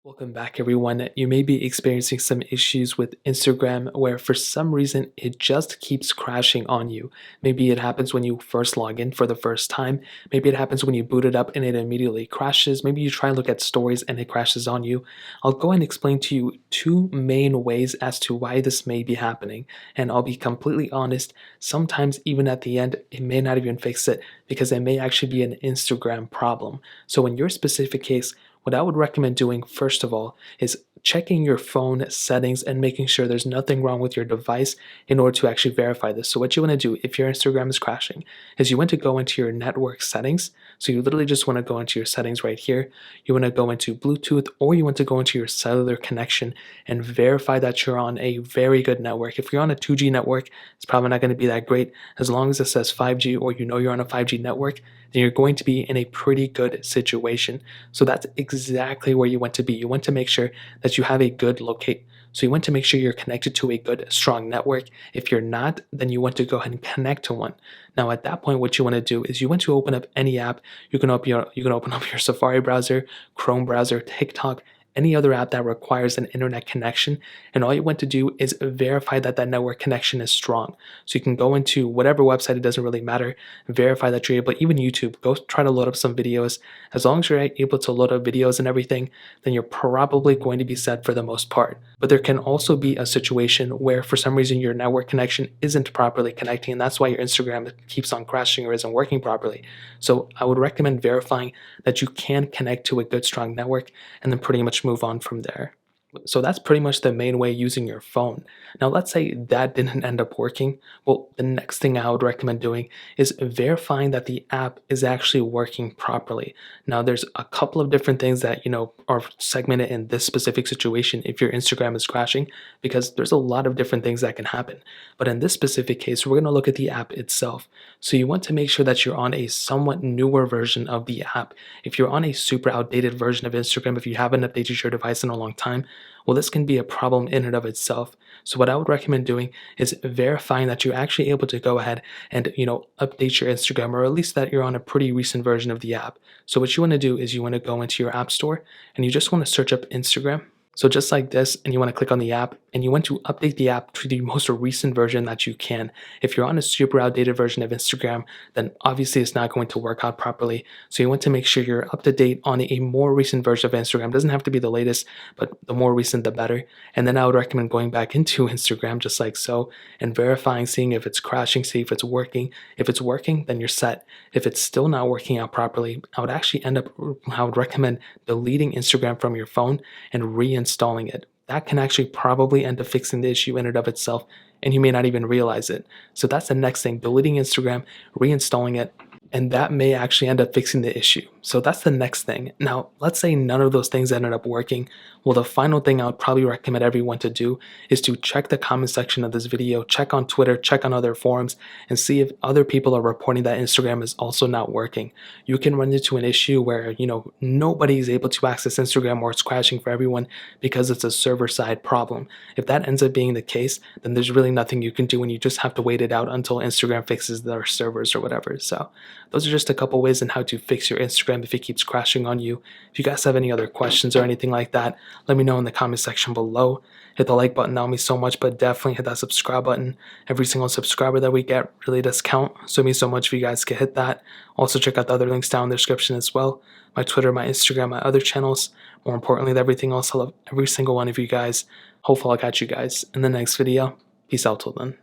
Welcome back, everyone. You may be experiencing some issues with Instagram where for some reason it just keeps crashing on you. Maybe it happens when you first log in for the first time. Maybe it happens when you boot it up and it immediately crashes. Maybe you try to look at stories and it crashes on you. I'll go ahead and explain to you two main ways as to why this may be happening. And I'll be completely honest, sometimes even at the end, it may not even fix it because it may actually be an Instagram problem. So in your specific case, what I would recommend doing first of all is checking your phone settings and making sure there's nothing wrong with your device in order to actually verify this. So what you want to do if your Instagram is crashing is you want to go into your network settings. So you literally just want to go into your settings right here. You want to go into Bluetooth or you want to go into your cellular connection and verify that you're on a very good network. If you're on a 2G network, it's probably not going to be that great. As long as it says 5G or you know you're on a 5G network, then you're going to be in a pretty good situation. So that's exactly where you want to be. You want to make sure that you have a good locate. So you want to make sure you're connected to a good, strong network. If you're not, then you want to go ahead and connect to one. Now, at that point, what you want to do is you want to open up any app. You can open up your Safari browser, Chrome browser, TikTok, any other app that requires an internet connection, and all you want to do is verify that that network connection is strong. So you can go into whatever website, it doesn't really matter, verify that you're able, even YouTube, go try to load up some videos. As long as you're able to load up videos and everything, then you're probably going to be set for the most part. But there can also be a situation where for some reason your network connection isn't properly connecting, and that's why your Instagram keeps on crashing or isn't working properly. So I would recommend verifying that you can connect to a good, strong network, and then pretty much move on from there. So that's pretty much the main way using your phone. Now, let's say that didn't end up working. Well, the next thing I would recommend doing is verifying that the app is actually working properly. Now, there's a couple of different things that, are segmented in this specific situation if your Instagram is crashing, because there's a lot of different things that can happen. But in this specific case, we're going to look at the app itself. So you want to make sure that you're on a somewhat newer version of the app. If you're on a super outdated version of Instagram, if you haven't updated your device in a long time, well, this can be a problem in and of itself. So what I would recommend doing is verifying that you're actually able to go ahead and, update your Instagram, or at least that you're on a pretty recent version of the app. So what you want to do is you want to go into your app store and you just want to search up Instagram. So just like this, and you want to click on the app and you want to update the app to the most recent version that you can. If you're on a super outdated version of Instagram, then obviously it's not going to work out properly. So you want to make sure you're up to date on a more recent version of Instagram. It doesn't have to be the latest, but the more recent, the better. And then I would recommend going back into Instagram just like so and verifying, seeing if it's crashing, see if it's working. If it's working, then you're set. If it's still not working out properly, I would recommend deleting Instagram from your phone and reinstalling it. That can actually probably end up fixing the issue in and of itself, and you may not even realize it. So that's the next thing, deleting Instagram, reinstalling it, and that may actually end up fixing the issue. So that's the next thing. Now, let's say none of those things ended up working. Well, the final thing I would probably recommend everyone to do is to check the comment section of this video, check on Twitter, check on other forums, and see if other people are reporting that Instagram is also not working. You can run into an issue where, nobody is able to access Instagram or it's crashing for everyone because it's a server-side problem. If that ends up being the case, then there's really nothing you can do and you just have to wait it out until Instagram fixes their servers or whatever. So those are just a couple ways on how to fix your Instagram if it keeps crashing on you. If you guys have any other questions or anything like that, let me know in the comment section below. Hit the like button, that would mean so much, but definitely hit that subscribe button. Every single subscriber that we get really does count, so it means so much if you guys can hit that. Also check out the other links down in the description as well. My Twitter, my Instagram, my other channels. More importantly than everything else, I love every single one of you guys. Hopefully I'll catch you guys in the next video. Peace out till then.